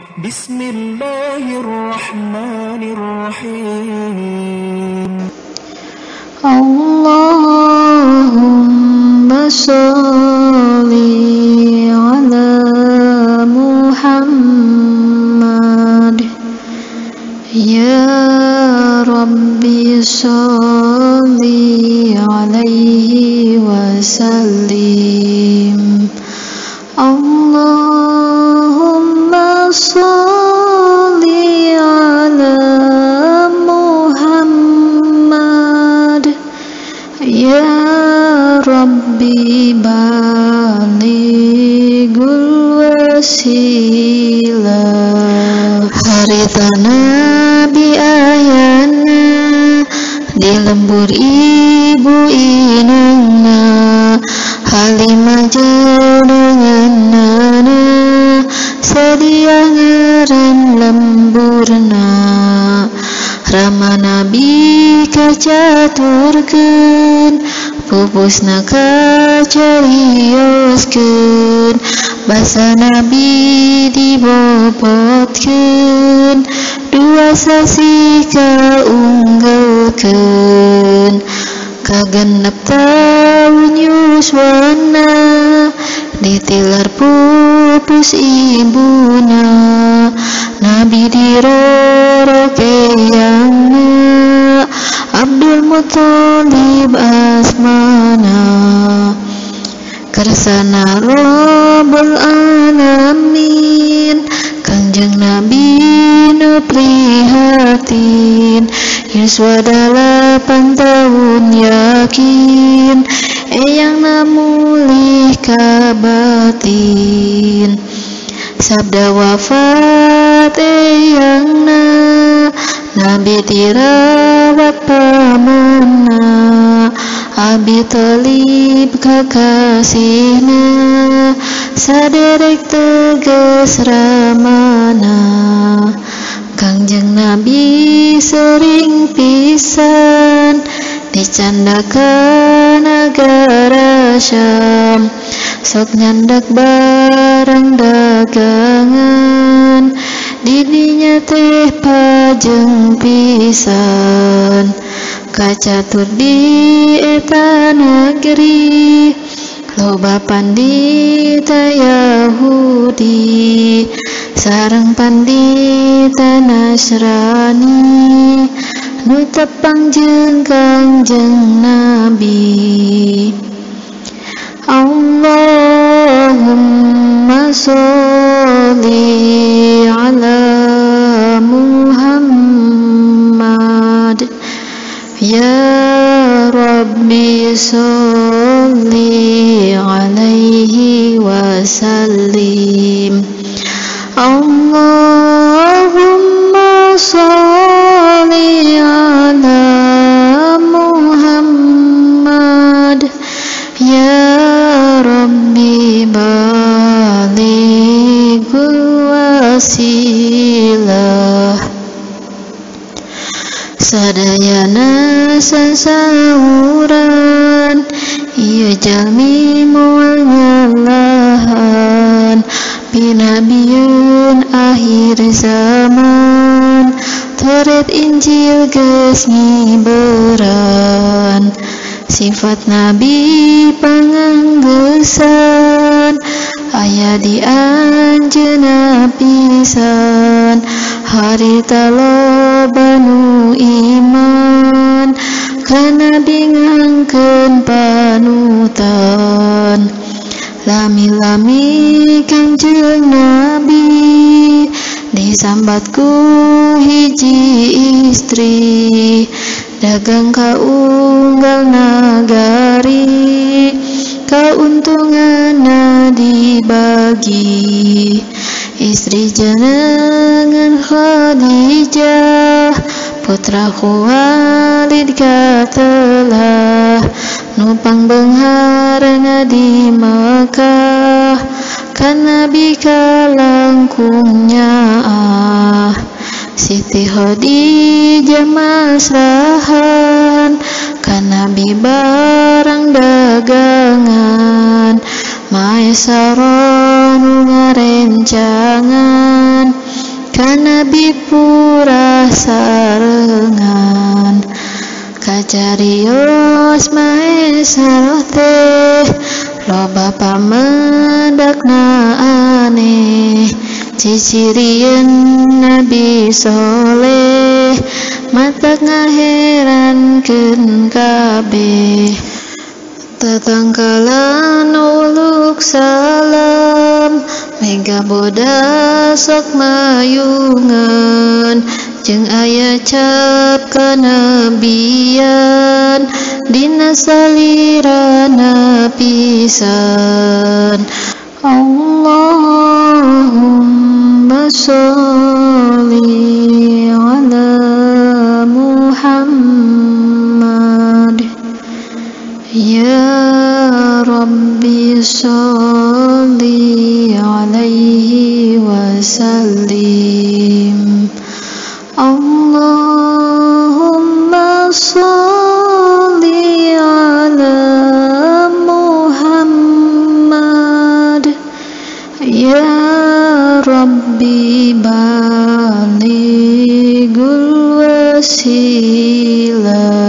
Bismillahirrahmanirrahim. Allahumma sholli ala Muhammad. Ya Rabbi sholli alaihi wasallim. Allahumma sholli ala Muhammad. Ya Rabbi balighul wasilah. Harita Nabi ayana di lembur ibu inangna, Halimah jenenganna sedia ngeren lemburna. Rama Nabi kacaturkeun, pupusna kacarioskeun, basa Nabi dibobotkeun, dua sasi kaunggelkeun. Kagenep taun yuswana, ditilar pupus ibuna, Nabi dirorokeangna, Abdul Muthalib asmana. Kersana Rabbul Alamin, Kangjeng Nabi nu prihatin, yuswa 8 tahun yakin, eyang namulih kabatin. Sabda wafat eyangna, Nabi dirawat pamanna, Abi Thalib kakasihna, saderek tegas ramana. Kangjeng Nabi sering pisan dicandakan negara Syam, sok nyandak barang dagangan, didinya teh pajeng pisan. Kacatur di eta negeri, loba pandita Yahudi, sareng pandita Nasrani, nu tepang jeung Kangjeng Nabi. Allahumma sholli ala Muhammad. Ya Rabbi sholli alaihi wasallim. Allahumma sholli ala Muhammad. Ya Rabbi balighul wasilah. Sadayana sasauran, ieu jalmi moal ngalahan, binabieun akhir zaman, toret Injil geus ngiberan. Sifat Nabi panganggesan, aya di anjeunna pisan, harita loba nu iman, ka Nabi ngangkeun panutan. Lami-lami Kangjeng Nabi, disambat ku hiji istri, dagang kaunggal nagari, kauntunganna dibagi. Istri jenengan Khadijah, putra Khuwailid katelah, nupang beungharna di Makkah, kan Nabi kalangkungnya Siti Khadijah masrahan, kan Nabi barang dagangan, Maesara nu ngarencangan, Nabi purah sarengan kacarios maesaro teh loba pamedakna aneh cicirieun Nabi soleh matak ngaherankeun kabeh tatangkalan uluk salam mega bodas sok mayungan jeung aya cap kanabian dina salirana pisan Allahumma sholli ala Muhammad ya Rabbi sholli alaihi wasallim Allahumma sholli ala Muhammad ya Rabbi balighul wasilah